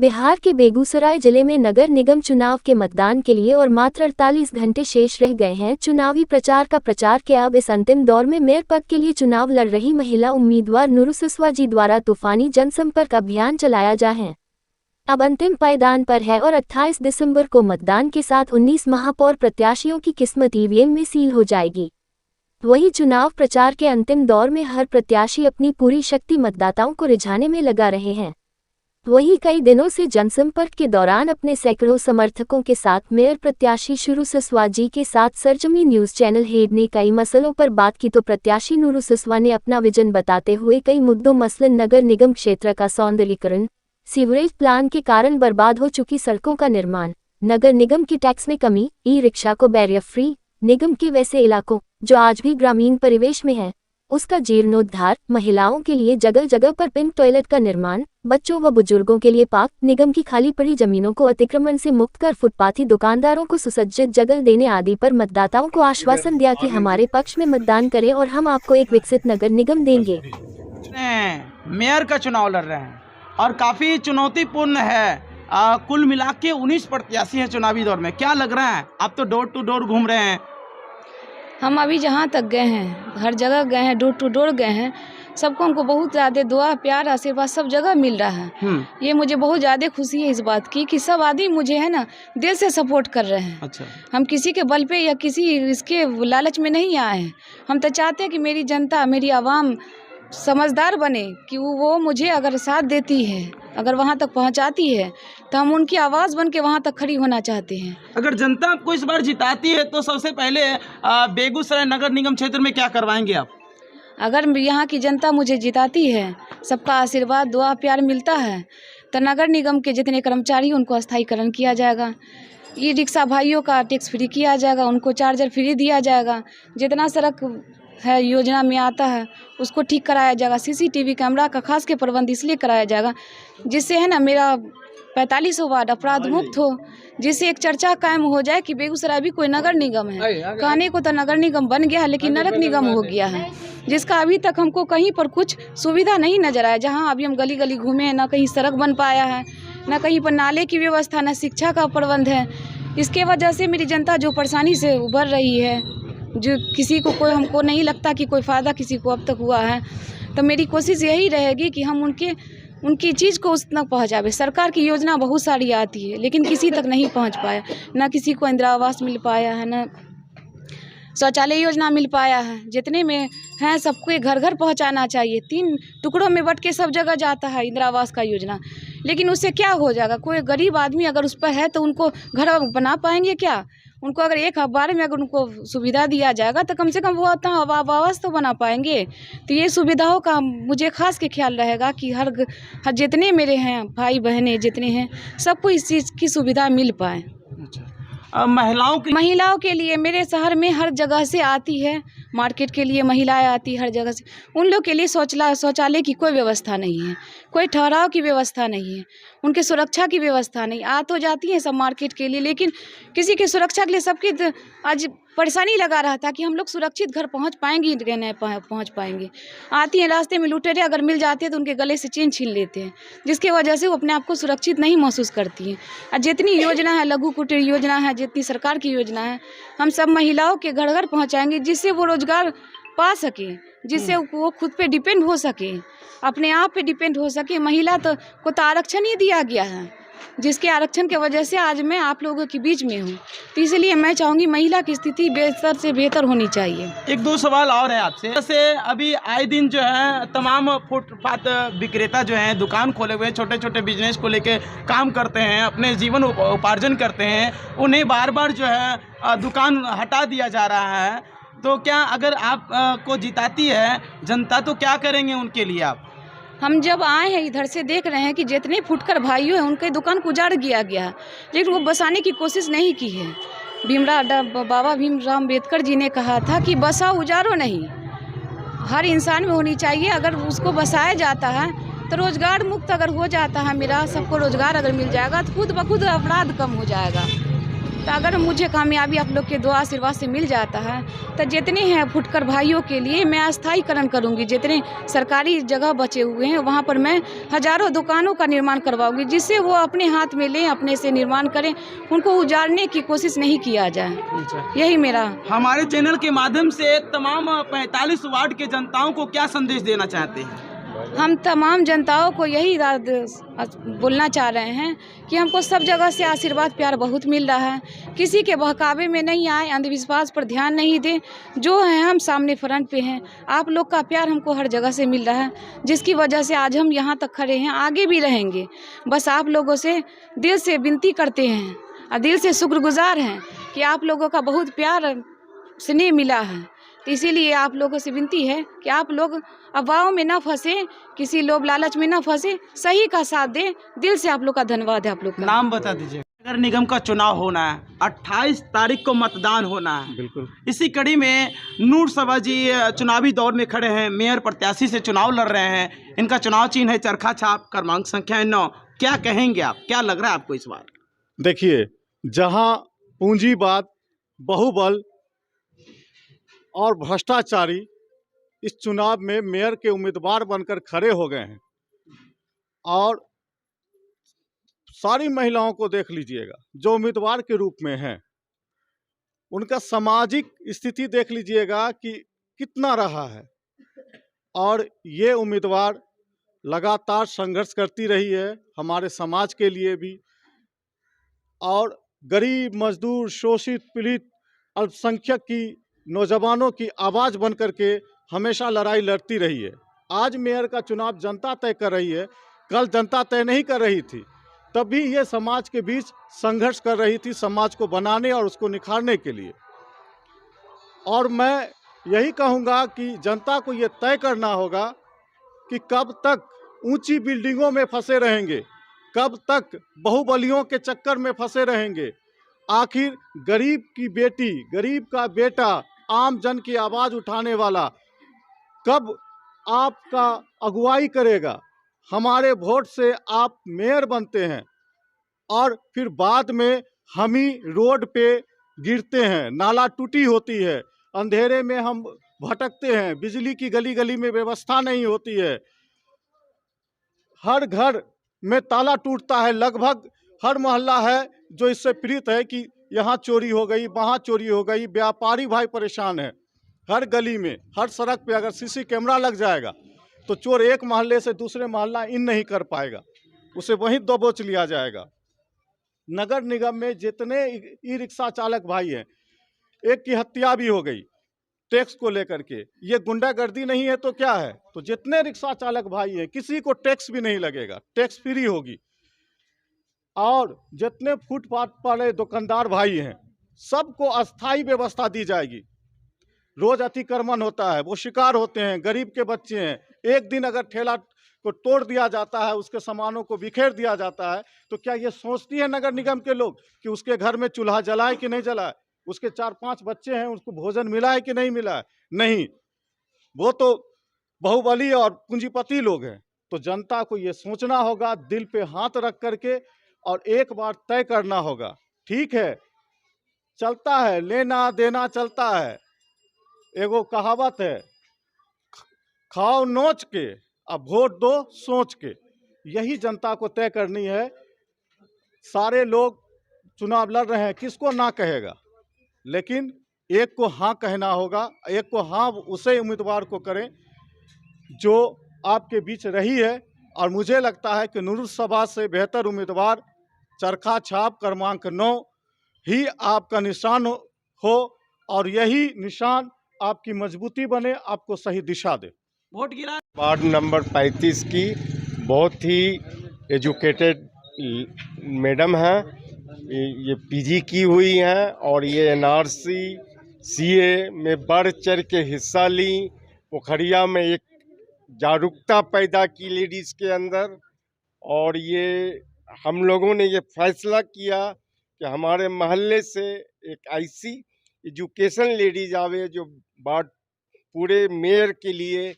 बिहार के बेगूसराय जिले में नगर निगम चुनाव के मतदान के लिए और मात्र 48 घंटे शेष रह गए हैं। चुनावी प्रचार का प्रचार के अब इस अंतिम दौर में मेयर पद के लिए चुनाव लड़ रही महिला उम्मीदवार नुरुसुसवा जी द्वारा तूफानी जनसंपर्क अभियान चलाया जा है। अब अंतिम पायदान पर है और 28 दिसंबर को मतदान के साथ 19 महापौर प्रत्याशियों की किस्मत ईवीएम में सील हो जाएगी। वहीं चुनाव प्रचार के अंतिम दौर में हर प्रत्याशी अपनी पूरी शक्ति मतदाताओं को रिझाने में लगा रहे हैं। वहीं कई दिनों से जनसंपर्क के दौरान अपने सैकड़ों समर्थकों के साथ मेयर प्रत्याशी नुरुसुसवा जी के साथ सरजमी न्यूज चैनल हेड ने कई मसलों पर बात की तो प्रत्याशी नुरुसुसवा ने अपना विजन बताते हुए कई मुद्दों मसलन नगर निगम क्षेत्र का सौंदर्यीकरण, सीवरेज प्लान के कारण बर्बाद हो चुकी सड़कों का निर्माण, नगर निगम की टैक्स में कमी, ई रिक्शा को बैरियर फ्री, निगम के वैसे इलाकों जो आज भी ग्रामीण परिवेश में है उसका जीर्णोद्धार, महिलाओं के लिए जगह जगह पर पिंक टॉयलेट का निर्माण, बच्चों व बुजुर्गों के लिए पार्क, निगम की खाली पड़ी जमीनों को अतिक्रमण से मुक्त कर फुटपाथी दुकानदारों को सुसज्जित जगह देने आदि पर मतदाताओं को आश्वासन दिया कि हमारे पक्ष में मतदान करें और हम आपको एक विकसित नगर निगम देंगे। मेयर का चुनाव लड़ रहे हैं और काफी चुनौतीपूर्ण है। कुल मिला के 19 प्रत्याशी हैं चुनावी दौर में। क्या लग रहा है? आप तो डोर टू डोर घूम रहे हैं। हम अभी जहाँ तक गए हैं, हर जगह गए हैं, डोर टू डोर गए हैं, सबको हमको बहुत ज़्यादा दुआ, प्यार, आशीर्वाद सब जगह मिल रहा है। ये मुझे बहुत ज़्यादा खुशी है इस बात की कि सब आदमी मुझे है ना दिल से सपोर्ट कर रहे हैं। अच्छा। हम किसी के बल पे या किसी इसके लालच में नहीं आए हैं। हम तो चाहते हैं कि मेरी जनता, मेरी आवाम समझदार बने कि वो मुझे अगर साथ देती है, अगर वहाँ तक पहुँचाती है तो हम उनकी आवाज़ बन के वहाँ तक खड़ी होना चाहते हैं। अगर जनता आपको इस बार जिताती है तो सबसे पहले बेगूसराय नगर निगम क्षेत्र में क्या करवाएंगे आप? अगर यहाँ की जनता मुझे जिताती है, सबका आशीर्वाद, दुआ, प्यार मिलता है तो नगर निगम के जितने कर्मचारी उनको स्थायीकरण किया जाएगा। ई रिक्शा भाइयों का टैक्स फ्री किया जाएगा, उनको चार्जर फ्री दिया जाएगा। जितना सड़क है योजना में आता है उसको ठीक कराया जाएगा। सीसीटीवी कैमरा का खास के प्रबंध इसलिए कराया जाएगा जिससे है ना मेरा 45 वार्ड अपराध मुक्त हो, जिससे एक चर्चा कायम हो जाए कि बेगूसराय भी कोई नगर निगम है। कहने को तो नगर निगम बन गया है लेकिन नरक निगम हो गया है, जिसका अभी तक हमको कहीं पर कुछ सुविधा नहीं नजर आया। जहाँ अभी हम गली गली घूमे हैं, ना कहीं सड़क बन पाया है, ना कहीं पर नाले की व्यवस्था, ना शिक्षा का प्रबंध है। इसके वजह से मेरी जनता जो परेशानी से उभर रही है, जो किसी को कोई हमको नहीं लगता कि कोई फ़ायदा किसी को अब तक हुआ है, तो मेरी कोशिश यही रहेगी कि हम उनकी चीज़ को उस तक पहुँचावे। सरकार की योजना बहुत सारी आती है लेकिन किसी तक नहीं पहुँच पाया, ना किसी को इंदिरा आवास मिल पाया है, ना शौचालय योजना मिल पाया है। जितने में हैं सबको घर घर पहुँचाना चाहिए। 3 टुकड़ों में बट के सब जगह जाता है इंदिरा आवास का योजना, लेकिन उससे क्या हो जाएगा? कोई गरीब आदमी अगर उस पर है तो उनको घर बना पाएंगे क्या? उनको अगर एक बार में अगर उनको सुविधा दिया जाएगा तो कम से कम वो आवास तो बना पाएंगे। तो ये सुविधाओं का मुझे खास के ख्याल रहेगा कि हर जितने मेरे हैं भाई बहनें जितने हैं सबको इस चीज़ की सुविधा मिल पाए। महिलाओं के लिए मेरे शहर में हर जगह से आती है, मार्केट के लिए महिलाएं आती हर जगह से। उन लोग के लिए शौचालय की कोई व्यवस्था नहीं है, कोई ठहराव की व्यवस्था नहीं है, उनके सुरक्षा की व्यवस्था नहीं। आ तो जाती हैं सब मार्केट के लिए लेकिन किसी की सुरक्षा के लिए सबकी आज परेशानी लगा रहा था कि हम लोग सुरक्षित घर पहुंच पाएंगे कि नहीं पहुंच पाएंगे। आती हैं रास्ते में लुटेरे अगर मिल जाते हैं तो उनके गले से चेन छीन लेते हैं, जिसकी वजह से वो अपने आप को सुरक्षित नहीं महसूस करती हैं। और जितनी योजना है, लघु कुटीर योजना है, जितनी सरकार की योजना है, हम सब महिलाओं के घर घर पहुँचाएँगे जिससे वो रोजगार पा सके, जिससे वो खुद पे डिपेंड हो सके, अपने आप पे डिपेंड हो सके। महिला को तो आरक्षण ही दिया गया है, जिसके आरक्षण के वजह से आज मैं आप लोगों के बीच में हूँ। तो इसलिए मैं चाहूँगी महिला की स्थिति बेहतर से बेहतर होनी चाहिए। 1-2 सवाल और है आपसे। जैसे अभी आए दिन जो है तमाम फुटपाथ विक्रेता जो हैं दुकान खोले हुए, छोटे छोटे बिजनेस को लेके काम करते हैं, अपने जीवन उपार्जन करते हैं, उन्हें बार बार जो है दुकान हटा दिया जा रहा है। तो क्या अगर आप को जिताती है जनता तो क्या करेंगे उनके लिए आप? हम जब आए हैं इधर से देख रहे हैं कि जितने फुटकर भाइयों हैं उनके दुकान को उजाड़ दिया गया है, लेकिन वो बसाने की कोशिश नहीं की है। बाबा भीमराव अम्बेडकर जी ने कहा था कि बसाओ उजाड़ो नहीं, हर इंसान में होनी चाहिए। अगर उसको बसाया जाता है तो रोजगार मुक्त अगर हो जाता है, मेरा सबको रोजगार अगर मिल जाएगा तो खुद ब खुद अपराध कम हो जाएगा। तो अगर मुझे कामयाबी आप लोग के दुआ आशीर्वाद से मिल जाता है तो जितने हैं फुटकर भाइयों के लिए मैं अस्थायीकरण करूंगी। जितने सरकारी जगह बचे हुए हैं वहाँ पर मैं हजारों दुकानों का निर्माण करवाऊंगी, जिससे वो अपने हाथ में लें, अपने से निर्माण करें, उनको उजाड़ने की कोशिश नहीं किया जाए। यही मेरा। हमारे चैनल के माध्यम से तमाम 45 वार्ड के जनताओं को क्या संदेश देना चाहते हैं? हम तमाम जनताओं को यही बोलना चाह रहे हैं कि हमको सब जगह से आशीर्वाद प्यार बहुत मिल रहा है। किसी के बहकावे में नहीं आए, अंधविश्वास पर ध्यान नहीं दें। जो है हम सामने फ्रंट पे हैं। आप लोग का प्यार हमको हर जगह से मिल रहा है, जिसकी वजह से आज हम यहाँ तक खड़े हैं, आगे भी रहेंगे। बस आप लोगों से दिल से विनती करते हैं और दिल से शुक्रगुजार हैं कि आप लोगों का बहुत प्यार स्नेह मिला है। तो इसीलिए आप लोगों से विनती है कि आप लोग अफवाहों में ना फंसे, किसी लोभ लालच में ना फंसे, सही का साथ दें। दिल से आप लोग का धन्यवाद है। आप लोग का नाम बता दीजिए। नगर निगम का चुनाव होना है, 28 तारीख को मतदान होना है। बिल्कुल। इसी कड़ी में नूर सभा जी चुनावी दौर में खड़े हैं, मेयर प्रत्याशी से चुनाव लड़ रहे हैं। इनका चुनाव चिन्ह है चरखा छाप, क्रमांक संख्या है 9। क्या कहेंगे आप, क्या लग रहा है आपको इस बार? देखिए, जहां पूंजीवाद, बाहुबल और भ्रष्टाचारी इस चुनाव में मेयर के उम्मीदवार बनकर खड़े हो गए हैं, और सारी महिलाओं को देख लीजिएगा जो उम्मीदवार के रूप में हैं, उनका सामाजिक स्थिति देख लीजिएगा कि कितना रहा है। और ये उम्मीदवार लगातार संघर्ष करती रही है हमारे समाज के लिए भी, और गरीब, मजदूर, शोषित, पीड़ित, अल्पसंख्यक की, नौजवानों की आवाज़ बन करके हमेशा लड़ाई लड़ती रही है। आज मेयर का चुनाव जनता तय कर रही है, कल जनता तय नहीं कर रही थी, तब भी ये समाज के बीच संघर्ष कर रही थी, समाज को बनाने और उसको निखारने के लिए। और मैं यही कहूँगा कि जनता को ये तय करना होगा कि कब तक ऊंची बिल्डिंगों में फंसे रहेंगे, कब तक बाहुबलियों के चक्कर में फंसे रहेंगे। आखिर गरीब की बेटी, गरीब का बेटा, आम जन की आवाज़ उठाने वाला कब आपका अगुवाई करेगा? हमारे वोट से आप मेयर बनते हैं और फिर बाद में हम ही रोड पे गिरते हैं, नाला टूटी होती है, अंधेरे में हम भटकते हैं, बिजली की गली गली में व्यवस्था नहीं होती है, हर घर में ताला टूटता है। लगभग हर मोहल्ला है जो इससे पीड़ित है कि यहाँ चोरी हो गई, वहाँ चोरी हो गई। व्यापारी भाई परेशान है। हर गली में, हर सड़क पे अगर सीसी कैमरा लग जाएगा तो चोर एक मोहल्ले से दूसरे मोहल्ला इन नहीं कर पाएगा, उसे वहीं दबोच लिया जाएगा। नगर निगम में जितने ई रिक्शा चालक भाई हैं, एक की हत्या भी हो गई टैक्स को लेकर के। ये गुंडागर्दी नहीं है तो क्या है? तो जितने रिक्शा चालक भाई हैं, किसी को टैक्स भी नहीं लगेगा, टैक्स फ्री होगी। और जितने फुटपाथ वाले दुकानदार भाई हैं, सबको अस्थाई व्यवस्था दी जाएगी। रोज अतिक्रमण होता है, वो शिकार होते हैं, गरीब के बच्चे हैं। एक दिन अगर ठेला को तोड़ दिया जाता है, उसके सामानों को बिखेर दिया जाता है, तो क्या ये सोचती है नगर निगम के लोग कि उसके घर में चूल्हा जलाए कि नहीं जलाए, उसके 4-5 बच्चे हैं, उसको भोजन मिला है कि नहीं मिला है? नहीं, वो तो बाहुबली और पूंजीपति लोग हैं। तो जनता को ये सोचना होगा, दिल पे हाथ रख करके, और एक बार तय करना होगा। ठीक है, चलता है, लेना देना चलता है। एगो कहावत है, खाओ नोच के अब वोट दो सोच के। यही जनता को तय करनी है। सारे लोग चुनाव लड़ रहे हैं, किसको ना कहेगा, लेकिन एक को हाँ कहना होगा। एक को हाँ उसे उम्मीदवार को करें जो आपके बीच रही है। और मुझे लगता है कि नूर सभा से बेहतर उम्मीदवार चरखा छाप क्रमांक 9 ही आपका निशान हो, और यही निशान आपकी मजबूती बने, आपको सही दिशा दे। वोट गिरा। वार्ड नंबर 35 की बहुत ही एजुकेटेड मैडम हैं। ये पीजी की हुई हैं और ये एनआरसी सीए में बढ़ चढ़ के हिस्सा ली। पोखरिया में एक जागरूकता पैदा की लेडीज़ के अंदर, और ये हम लोगों ने ये फैसला किया कि हमारे मोहल्ले से एक ऐसी एजुकेशन लेडीज आवे जो वार्ड पूरे मेयर के लिए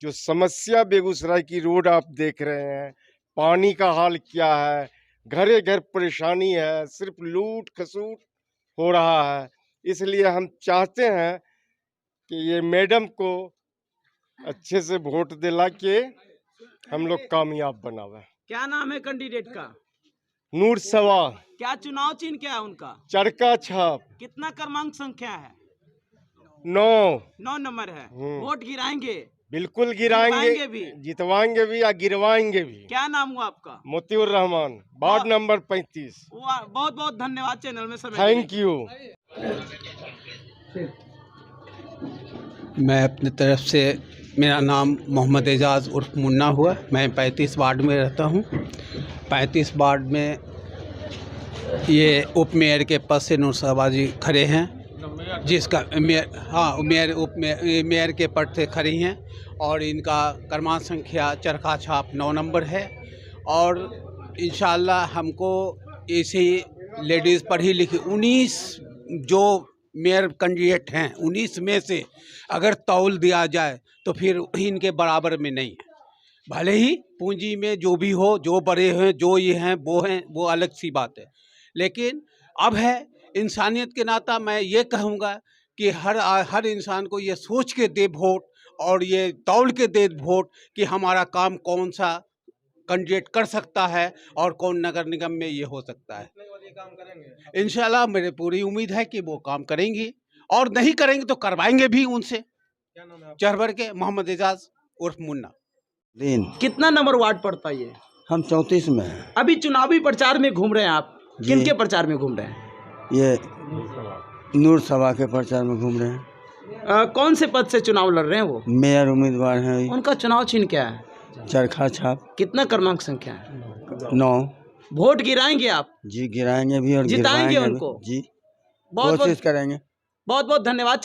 जो समस्या बेगूसराय की रोड आप देख रहे हैं, पानी का हाल क्या है, घरे घर परेशानी है, सिर्फ लूट खसूट हो रहा है। इसलिए हम चाहते हैं कि ये मैडम को अच्छे से वोट दिला के हम लोग कामयाब बनावे। क्या नाम है कैंडिडेट का? नूर सवा। क्या चुनाव चिन्ह क्या है उनका? चरखा छाप। कितना क्रमांक संख्या है? 9 नंबर है। वोट गिराएंगे? बिल्कुल गिराएंगे भी। जितवाएंगे भी या गिरवाएंगे भी। क्या नाम हुआ आपका? मोतिउर रहमान, वार्ड नंबर 35। बहुत बहुत धन्यवाद चैनल में समय थैंक यू। मैं अपनी तरफ से, मेरा नाम मोहम्मद एजाज़ उर्फ मुन्ना हुआ। मैं 35 वार्ड में रहता हूँ। 35 वार्ड में ये उप मेयर के पद से नूरसबा जी खड़े हैं, जिसका मेयर के पद से खड़ी हैं और इनका क्रमांक संख्या चरखा छाप 9 नंबर है। और इंशाल्लाह हमको ऐसे लेडीज़ पढ़ी लिखी 19 जो मेयर कैंडिडेट हैं 19 में से अगर तौल दिया जाए तो फिर इनके बराबर में नहीं है। भले ही पूंजी में जो भी हो, जो बड़े हैं, जो ये हैं, वो अलग सी बात है। लेकिन अब है इंसानियत के नाता मैं ये कहूँगा कि हर इंसान को ये सोच के दे वोट और ये तौल के दे वोट कि हमारा काम कौन सा कैंडिडेट कर सकता है और कौन नगर निगम में ये हो सकता है। इंशाल्लाह मेरी पूरी उम्मीद है कि वो काम करेंगी और नहीं करेंगे तो करवाएंगे भी उनसे। चरबर के मोहम्मद एजाज उर्फ मुन्ना। कितना नंबर वार्ड पड़ता है ये? हम 34 में हैं। अभी चुनावी प्रचार में घूम रहे हैं आप, जी। किनके प्रचार में घूम रहे हैं? ये नूर सभा के प्रचार में घूम रहे हैं। कौन से पद से चुनाव लड़ रहे हैं वो? मेयर उम्मीदवार हैं। उनका चुनाव चिन्ह क्या है? चरखा छाप। कितना क्रमांक संख्या है? 9। वोट गिराएंगे आप? जी गिराएंगे भी और जिताएंगे गिरवाएंगे उनको? भी। जी बहुत कोशिश करेंगे। बहुत धन्यवाद।